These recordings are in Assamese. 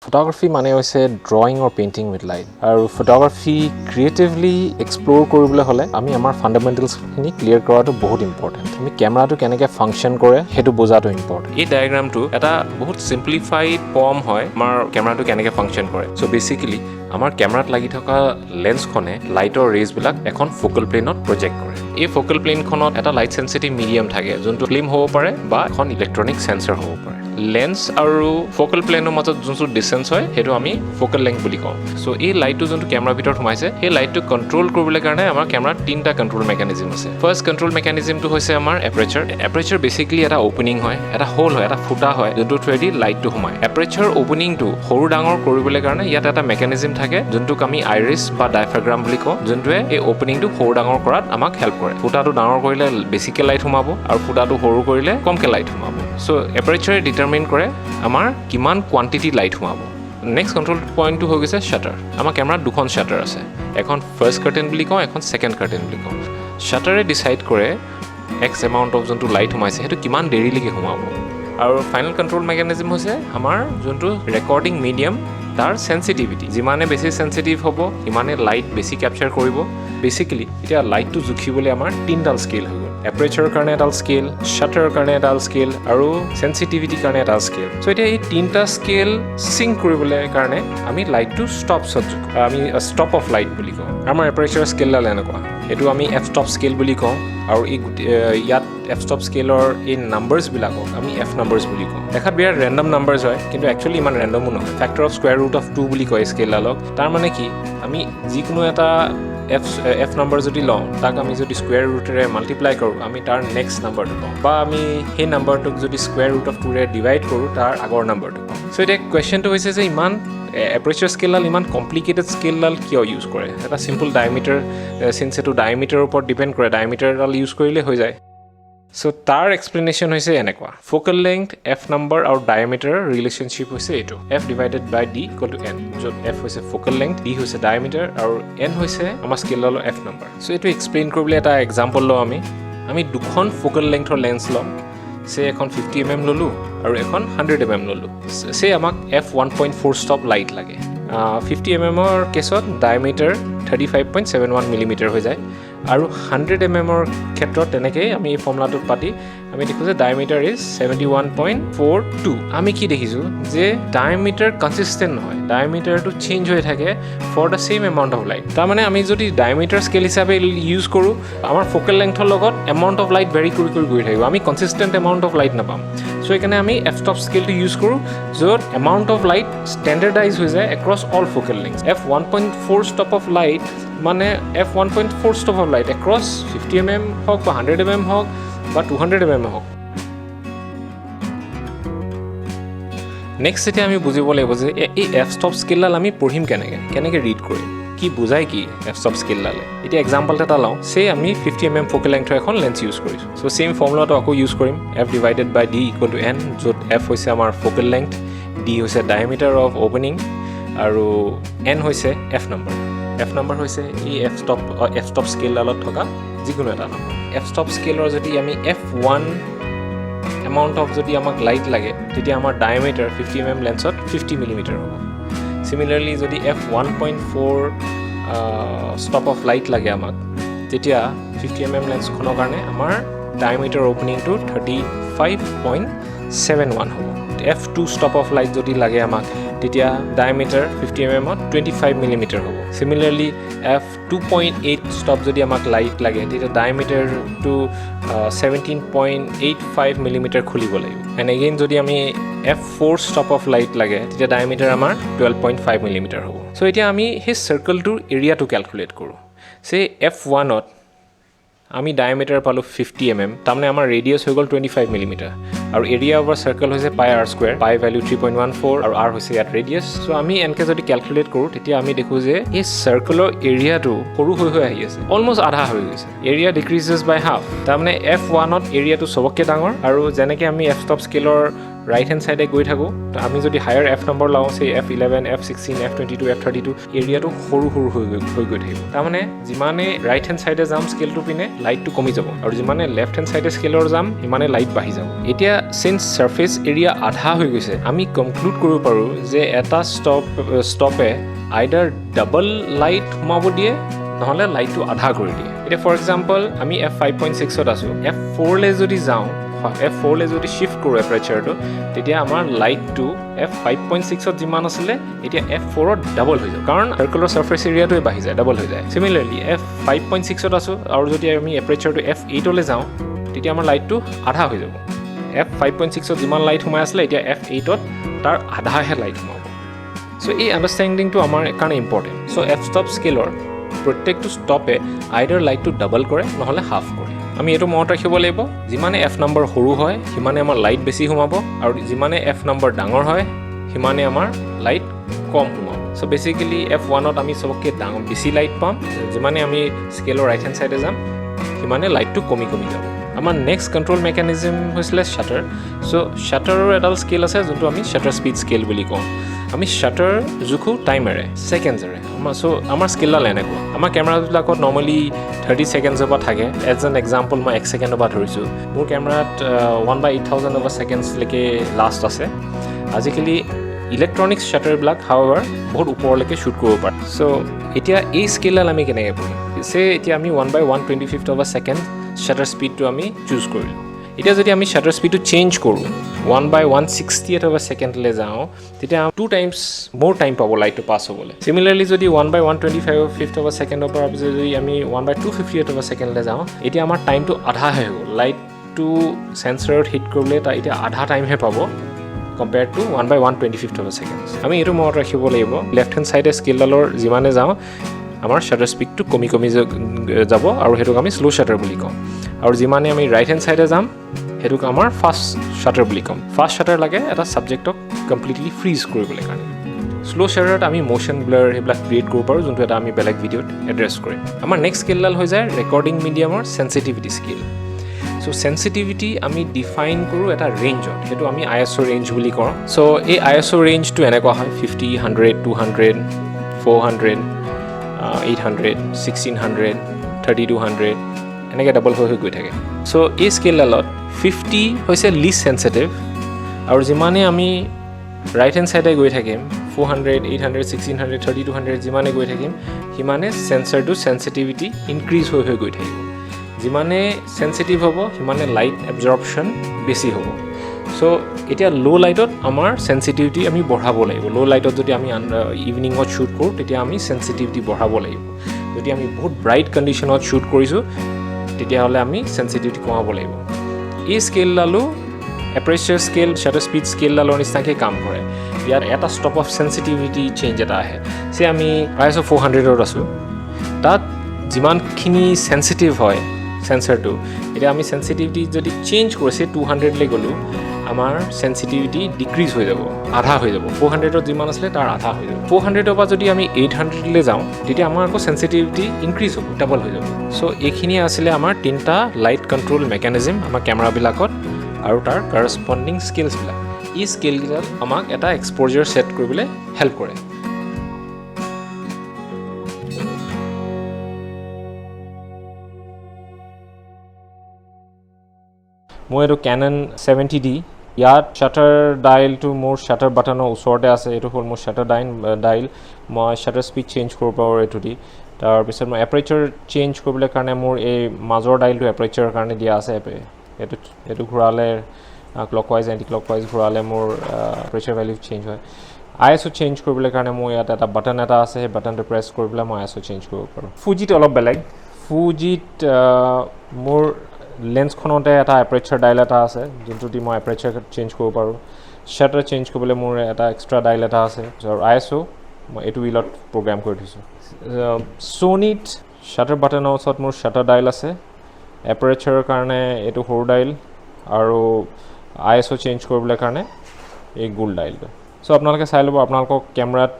Photography মানে হৈছে drawing or painting with light. আৰু photography creatively explore কৰিবলৈ হলে আমি আমাৰ fundamentals খিনি clear কৰাটো বহুত important. আমি ক্যামেৰাটো কেনেকৈ ফাংচন কৰে হেতু বুজাটো important. এই ডায়াগ্ৰামটো এটা বহুত simplified form হয় আমাৰ ক্যামেৰাটো কেনেকৈ ফাংচন কৰে. So basically আমাৰ ক্যামেৰাত লাগি থকা লেন্সখনে লাইটৰ ৰেজ বিলাক এখন ফোকাল প্লেনত প্ৰজেক্ট কৰে এই ফোকাল প্লেনখনত এটা লাইট সেনসিটিভ মিডিয়াম থাকে যোনটো ফিল্ম হ'ব পাৰে বা এখন ইলেক্ট্ৰনিক সেন্সৰ হ'ব পাৰে লেন্স আৰু ফোকাল প্লেনৰ মাজত যোনটো ডিসটেন্স হয় হেতু আমি ফোকাল লেংথ বুলি কওঁ সো এই লাইটটো যোনটো ক্যামেৰাৰ ভিতৰত সোমাইছে সেই লাইটটো কন্ট্ৰোল কৰিবলৈ কাৰণে আমাৰ ক্যামেৰাত তিনটা কন্ট্ৰোল মেকানিজম আছে ফাৰ্স্ট কন্ট্ৰোল মেকানিজমটো হৈছে আমাৰ এপাৰেচাৰ বেসিক্যালি এটা ওপেনিং হয় এটা হোল হয় এটা ফুটা হয় যোনটো থ্ৰুদি লাইটটো সোমায় এপাৰেচাৰ ওপেনিংটো সৰু ডাঙৰ কৰিবলৈ কাৰণে ইয়াত এটা মেকানিজম থাকে যোনটোক আমি আইৰিছ বা ডায়াফ্ৰাগ্ৰাম বুলি কওঁ যোনটোৱে এই ওপেনিংটো সৰু ডাঙৰ কৰাত আমাক হেল্প কৰে ফুটাটো ডাঙৰ কৰিলে বেছিকৈ লাইট সোমাব আৰু ফুটাটো সৰু কৰিলে কমকৈ লাইট সোমাব সো এপাৰেচাৰে ডিটাৰমাইন কৰে আমাৰ কিমান কোৱান্টিটি লাইট সোমাব নেক্সট কন্ট্ৰোল পইণ্টটো হৈ গৈছে শাটাৰ আমাৰ ক্যামেৰাত দুখন শাটাৰ আছে এখন ফাৰ্স্ট কাৰ্টেন বুলি কওঁ এখন সেকেন্ড কাৰ্টেন বুলি কওঁ শাটাৰে ডিসাইড কৰে এক্স এমাউণ্ট অফ যোনটো লাইট সোমাইছে সেইটো কিমান দেৰিলৈকে সোমাব আৰু ফাইনেল কন্ট্ৰোল মেকানিজম হৈছে আমাৰ যোনটো ৰেকৰ্ডিং মিডিয়াম তাৰ সেনসিটিভিটি যিমানে বেছি সেনসিটিভ হ'ব ইমানে লাইট বেছি ক্যাপচাৰ কৰিব বেসিক্যালি এটা লাইটটো জুখিবলৈ আমাৰ তিনডাল স্কেল হৈ গ'ল এপাৰেচাৰৰ কাৰণে এডাল স্কেল শাটাৰৰ কাৰণে এডাল স্কেল আৰু সেনসিটিভিটিৰ কাৰণে এডাল স্কেল সো এতিয়া এই তিনটা স্কেল সিঙ্ক কৰিবলৈ কাৰণে আমি লাইটটো আমি ষ্টপ অফ লাইট বুলি কওঁ আমাৰ এপাৰেচাৰৰ স্কেলডাল এনেকুৱা এটো আমি এফ ষ্টপ স্কেল বুলি কওঁ আৰু এই ইয়াত এফ ষ্টপ স্কেলৰ এই নাম্বাৰছবিলাকক আমি এফ নাম্বাৰছ বুলি কওঁ দেখাত বিৰাট ৰেণ্ডম নাম্বাৰছ হয় কিন্তু একচুৱেলি ইমান ৰেণ্ডমো নহয় factor of square root of 2 বুলি কয় স্কেলডালক তাৰ মানে কি আমি যিকোনো এটা এফ নাম্বাৰ যদি লওঁ তাক আমি যদি স্কুৱেৰ ৰুটেৰে মাল্টিপ্লাই কৰোঁ আমি তাৰ নেক্সট নাম্বাৰটো পাওঁ বা আমি সেই নাম্বাৰটোক যদি স্কুৱেৰ ৰুট অফ 2ৰে ডিভাইড কৰোঁ তাৰ আগৰ নাম্বাৰটো পাওঁ সো এতিয়া কুৱেশ্যনটো হৈছে যে ইমান এপাৰেচাৰ স্কেলডাল ইমান কমপ্লিকেটেড স্কেলডাল কিয় ইউজ কৰে এটা চিম্পল ডায়ামিটাৰ সিন্স এইটো ডায়ামিটাৰৰ ওপৰত ডিপেণ্ড কৰে ডায়ামিটাৰডাল ইউজ কৰিলে হৈ যায় সো তাৰ এক্সপ্লেনেশ্যন হৈছে এনেকুৱা ফোকাল লেংথ এফ নাম্বাৰ আৰু ডায়ামিটাৰৰ ৰিলেশ্যনশ্বিপ হৈছে এইটো F divided by D equal to N য'ত এফ হৈছে ফোকাল লেংথ ডি হৈছে ডায়ামিটাৰ আৰু এন হৈছে আমাৰ স্কেলডালৰ এফ নাম্বাৰ সো এইটো এক্সপ্লেইন কৰিবলৈ এটা এক্সাম্পল লওঁ আমি দুখন ফোকাল লেংথৰ লেন্স ল'ম সে এখন 50 mm ললোঁ আৰু এখন 100 mm ললোঁ সে আমাক f1.4 ষ্টপ লাইট লাগে 50 mm ৰ কেছত ডায়ামিটাৰ 35.71 মিলিমিটাৰ হৈ যায় আৰু 100 mm ৰ ক্ষেত্ৰত তেনেকৈ আমি এই ফৰ্মুলাটোত পাতি আমি দেখো যে ডায়ামিটাৰ ইজ 71.42 আমি কি দেখিছো যে ডায়ামিটাৰ কনসিস্টেন্ট নহয় ডায়ামিটাৰটো চেঞ্জ হৈ থাকে for the same amount of light তাৰ মানে আমি যদি ডায়ামিটাৰ স্কেল হিচাপে ইউজ কৰোঁ আমাৰ ফোকাল লেংথৰ লগত এমাউণ্ট অফ লাইট ভেৰি কৰি গৈ থাকিব আমি কনসিস্টেন্ট এমাউণ্ট অফ লাইট নাপাম সো এইকাৰণে আমি এফ ষ্টপ স্কেলটো ইউজ কৰোঁ য'ত এমাউণ্ট অফ লাইট ষ্টেণ্ডাৰ্ডাইজ হৈ যায় across all focal length f1.4 stop of light মানে f1.4 stop of light across 50 mm হওক বা 100 mm হওক বা 200 mm হওক নেক্সট এতিয়া আমি বুজিব লাগিব যে এই এফ ষ্টপ স্কেলডাল আমি পঢ়িম কেনেকৈ ৰিড কৰিম কি বুজাই কি এফ ষ্টপ স্কেলডালে এতিয়া এক্সাম্পল এটা লওঁ সে আমি 50 mm ফোকাল লেংথৰ এখন লেন্স ইউজ কৰিছোঁ সো সেম ফৰ্মুলাটো আকৌ ইউজ কৰিম F divided by D equal to N য'ত এফ হৈছে আমাৰ ফোকাল লেংথ ডি হৈছে ডায়ামিটাৰ অফ অপেনিং আৰু এন হৈছে এফ নাম্বাৰ হৈছে এই এফ ষ্টপ স্কেলডালত থকা যিকোনো এটা নাম্বাৰ এফ ষ্টপ স্কেলৰ যদি আমি f1 এমাউণ্ট অফ যদি আমাক লাইট লাগে তেতিয়া আমাৰ ডায়ামিটাৰ 50 mm লেন্সত 50 মিলিমিটাৰ হ'ব সিমিলাৰলি যদি f1.4 ষ্টপ অফ লাইট লাগে আমাক তেতিয়া 50 mm লেন্সখনৰ কাৰণে আমাৰ ডায়ামিটাৰ ওপেনিংটো 35.71 হ'ব f2 ষ্টপ অফ লাইট যদি লাগে আমাক তেতিয়া ডায়ামিটাৰ 50 mm ত 25 মিলিমিটাৰ হ'ব সিমিলাৰলি f2.8 ষ্টপ যদি আমাক লাইট লাগে তেতিয়া ডায়ামিটাৰটো 17.85 মিলিমিটাৰ খুলিব লাগিব এণ্ড এগেইন যদি আমি f4 ষ্টপ অফ লাইট লাগে তেতিয়া ডায়ামিটাৰ আমাৰ 12.5 মিলিমিটাৰ হ'ব সো এতিয়া আমি সেই সাৰ্কেলটোৰ এৰিয়াটো ক্যালকুলেট কৰোঁ সে f1ত আমি ডায়ামিটাৰ পালোঁ 50 mm তাৰমানে আমাৰ ৰেডিয়াছ হৈ গ'ল 25 মিলিমিটাৰ আৰু এৰিয়া অভাৰ সাৰ্কেল হৈছে পাই r স্কয়াৰ পাই ভ্যালু 3.14 আৰু r হৈছে ইয়াত ৰেডিয়াছ সো আমি এনকে যদি ক্যালকুলেট কৰোঁ তেতিয়া আমি দেখো যে এই সাৰ্কেলৰ এৰিয়াটো সৰু হৈ আহি আছে অলমোস্ট আধা হৈ গৈছে এৰিয়া ডিক্ৰিজেছ বাই হাফ তাৰমানে f1ত এৰিয়াটো সবতকৈ ডাঙৰ আৰু যেনেকৈ আমি এফ ষ্টপ স্কেলৰ ৰাইট হ্যান্ড সাইডে গৈ থাকো আমি যদি হায়াৰ এফ নম্বৰ লাও সে f11 f16 f22 f32 এৰিয়াটো সৰু হৈ গৈ থাকিব তাৰমানে যিমানে ৰাইট হ্যান্ড সাইডে যাম স্কেলটো পিনে লাইটটো কমি যাব আৰু যিমানে লেফট হ্যান্ড সাইডে স্কেলৰ যাম ইমানে লাইট বাঢ়ি যাব এতিয়া সিন্স সাৰফেস এৰিয়া আধা হৈ গৈছে আমি কনক্লুড কৰিব পাৰোঁ যে এটা ষ্টপে আইদাৰ ডাবল লাইট সোমাব দিয়ে নহ'লে লাইটটো আধা কৰি দিয়ে এতিয়া ফৰ এক্সাম্পল আমি f5.6ত আছোঁ f4 লে যদি যাওঁ f4 লে যদি শিফট কৰোঁ এপাৰেচাৰটো তেতিয়া আমাৰ লাইটটো f5.6ত যিমান আছিলে এতিয়া f4ত ডাবল হৈ যাব কাৰণ সাৰ্কুলাৰ সাৰফেস এৰিয়াটোৱে বাঢ়ি যায় ডাবল হৈ যায় সিমিলাৰলি f5.6ত আছোঁ আৰু যদি আমি এপাৰেচাৰটো f8 লে যাওঁ তেতিয়া আমাৰ লাইটটো আধা হৈ যাব f5.6ত যিমান লাইট সোমাই আছিলে এতিয়া f8ত তাৰ আধাহে লাইট সোমাব সো এই আণ্ডাৰষ্টেণ্ডিংটো আমাৰ কাৰণে ইম্পৰ্টেণ্ট সো f ষ্টপ স্কেলৰ প্ৰত্যেকটো ষ্টপে আইদাৰ লাইটটো ডাবল কৰে নহ'লে হাফ কৰে আমি এইটো মনত ৰাখিব লাগিব যিমানে f নম্বৰ সৰু হয় সিমানে আমাৰ লাইট বেছি সোমাব আৰু যিমানে f নম্বৰ ডাঙৰ হয় সিমানে আমাৰ লাইট কম সোমাব সো বেসিক্যালি f1ত আমি সবকে ডাঙৰ বেছি লাইট পাম যিমানে আমি স্কেলৰ ৰাইট হেণ্ড সাইডে যাম সিমানে লাইটটো কমি যাব আমাৰ নেক্সট কন্ট্ৰোল মেকানিজম হৈছিলে শাটাৰ সো শাটাৰৰ এডাল স্কেল আছে যোনটো আমি শাটাৰ স্পীড স্কেল বুলি কওঁ আমি শাটাৰ জুখো টাইমেৰে ছেকেণ্ডছৰে আমাৰ স্কেলডাল এনেকুৱা আমাৰ কেমেৰাবিলাকত নৰ্মেলি 30 ছেকেণ্ডছৰ পৰা থাকে এজ এন এক্সাম্পল মই 1 ছেকেণ্ডৰ পৰা ধৰিছোঁ মোৰ কেমেৰাত 1/8000 ছেকেণ্ডছলৈকে লাষ্ট আছে আজিকালি ইলেক্ট্ৰনিক্স শাটাৰবিলাক হাউএভাৰ বহুত ওপৰলৈকে শ্বুট কৰিব পাৰে সো এতিয়া এই স্কেলডাল আমি কেনেকৈ কৰিম এতিয়া আমি 1/125 ছেকেণ্ড শাটাৰ স্পীডটো আমি চুজ কৰিলোঁ এতিয়া যদি আমি শাটাৰ স্পীডটো চেঞ্জ কৰোঁ 1/160 ছেকেণ্ডলৈ যাওঁ তেতিয়া 2 টাইমছ মোৰ টাইম পাব লাইটটো পাছ হ'বলৈ চিমিলাৰলি যদি 1/125 ছেকেণ্ডৰ পৰা যদি আমি 1/250 ছেকেণ্ডলৈ যাওঁ এতিয়া আমাৰ টাইমটো আধাহে হ'ব লাইটটো চেঞ্চৰত হিট কৰিবলৈ তাৰ এতিয়া আধা টাইমহে পাব কম্পেয়াৰ্ড টু 1/125 ছেকেণ্ডছ আমি এইটো মনত ৰাখিব লাগিব লেফ্ট হেণ্ড ছাইডে স্কেলডালৰ যিমানে যাওঁ আমাৰ শাটাৰ স্পীডটো কমি যাব আৰু সেইটোক আমি শ্ল' শাটাৰ বুলি কওঁ আৰু যিমানে আমি ৰাইট হেণ্ড ছাইডে যাম সেইটোক আমাৰ ফাষ্ট শাটাৰ বুলি ক'ম ফাষ্ট শাটাৰ লাগে এটা ছাবজেক্টক কমপ্লিটলি ফ্ৰিজ কৰিবলৈ কাৰণে শ্ল' শাটাৰত আমি মোশ্যন ব্লাৰ সেইবিলাক ক্ৰিয়েট কৰিব পাৰোঁ যোনটো এটা আমি বেলেগ ভিডিঅ'ত এড্ৰেছ কৰিম আমাৰ নেক্সট স্কেলডাল হৈ যায় ৰেকৰ্ডিং মিডিয়ামৰ চেঞ্চিটিভিটি স্কেল সো চেঞ্চিটিভিটি আমি ডিফাইন কৰোঁ এটা ৰেঞ্জত সেইটো আমি ISO ৰেঞ্জ বুলি কওঁ সো এই ISO ৰেঞ্জটো এনেকুৱা হয় 50 100 200 400 800 1600 3200 এনেকৈ ডাবল হৈ গৈ থাকে সো এই স্কেলডালত 50 হৈছে লিষ্ট চেঞ্চিটিভ আৰু যিমানে আমি ৰাইট হেণ্ড ছাইডে গৈ থাকিম 400 800 1600 3200 যিমানে গৈ থাকিম সিমানে চেঞ্চাৰটো চেঞ্চিটিভিটি ইনক্ৰিজ হৈ গৈ থাকিব যিমানে চেঞ্চিটিভ হ'ব সিমানে লাইট এবজৰ্পশ্যন বেছি হ'ব সো এতিয়া ল' লাইটত আমাৰ চেঞ্চিটিভিটি আমি বঢ়াব লাগিব ল' লাইটত যদি আমি ইভিনিঙত শ্বুট কৰোঁ তেতিয়া আমি চেঞ্চিটিভিটি বঢ়াব লাগিব যদি আমি বহুত ব্ৰাইট কণ্ডিশ্যনত শ্বুট কৰিছোঁ তেতিয়াহ'লে আমি চেঞ্চিটিভিটি কমাব লাগিব এই স্কেলডালো এপাৰেচাৰ স্কেল শাটাৰ স্পীড স্কেলডালৰ নিচিনাকৈ কাম কৰে ইয়াত এটা ষ্টপ অফ চেঞ্চিটিভিটি চেঞ্জ এটা আহে যে আমি ISO 400ত আছোঁ তাত যিমানখিনি চেঞ্চিটিভ হয় সেন্সৰটো এতিয়া আমি সেন্সিটিভিটি যদি চেঞ্জ কৰিছে 200 গ'লো আমাৰ সেন্সিটিভিটি ডিক্ৰিজ হৈ যাব আধা হৈ যাব 400ত যিমান আছিল তাৰ আধা হৈ যাব 400ৰ পৰা যদি আমি 800 লৈ যাওঁ তেতিয়া আমাৰ আকৌ সেন্সিটিভিটি ইনক্ৰিজ হ'ব ডাবল হৈ যাব সো এইখিনি আছিল আমাৰ তিনটা লাইট কন্ট্ৰোল মেকানিজম আমাৰ কেমেৰাবিলাকত আৰু তাৰ কৰস্পন্ডিং স্কেলছবিলাক এই স্কেলবিলাক আমাক এটা এক্সপ'জাৰ সেট কৰিবলৈ হেল্প কৰে মই এইটো Canon 70D ইয়াত শাটাৰ ডাইলটো মোৰ শাটাৰ বাটনৰ ওচৰতে আছে এইটো হ'ল মোৰ শাটাৰ ডাইল মই শাটাৰ স্পীড চেঞ্জ কৰিব পাৰোঁ এইটো দি তাৰপিছত মই এপাৰেচাৰ চেঞ্জ কৰিবলৈ কাৰণে মোৰ এই মাজৰ ডাইলটো এপাৰেচাৰৰ কাৰণে দিয়া আছে এইটো ঘূৰালে ক্লকৱাইজ এণ্টি ক্লকৱাইজ ঘূৰালে মোৰ এপাৰেচাৰ ভেলিউ চেঞ্জ হয় ISO চেঞ্জ কৰিবলৈ কাৰণে মোৰ ইয়াত এটা বাটন এটা আছে সেই বাটনটো প্ৰেছ কৰি পেলাই মই ISO চেঞ্জ কৰিব পাৰোঁ ফুজিত অলপ বেলেগ ফুজিত মোৰ লেন্সখনতে এটা এপাৰেচাৰ ডাইল এটা আছে যোনটো দি মই এপাৰেচাৰ চেঞ্জ কৰিব পাৰোঁ শাটাৰ চেঞ্জ কৰিবলৈ মোৰ এটা এক্সট্ৰা ডাইল এটা আছে আৰু ISO মই এইটো হুইলত প্ৰগ্ৰাম কৰি থৈছোঁ Sonyত শাটাৰ বাটনৰ ওচৰত মোৰ শাটাৰ ডাইল আছে এপাৰেচাৰৰ কাৰণে এইটো সৰু ডাইল আৰু ISO চেঞ্জ কৰিবলৈ কাৰণে এই গোল ডাইলটো সো আপোনালোকে চাই ল'ব আপোনালোকক কেমেৰাত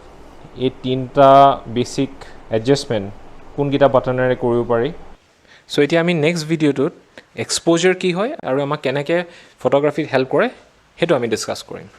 এই তিনিটা বেছিক এডজাষ্টমেণ্ট কোনকেইটা বাটনেৰে কৰিব পাৰি সো এতিয়া আমি নেক্সট ভিডিঅ'টোত এক্সপ'জাৰ কি হয় আৰু আমাক কেনেকৈ ফটোগ্ৰাফীত হেল্প কৰে সেইটো আমি ডিছকাছ কৰিম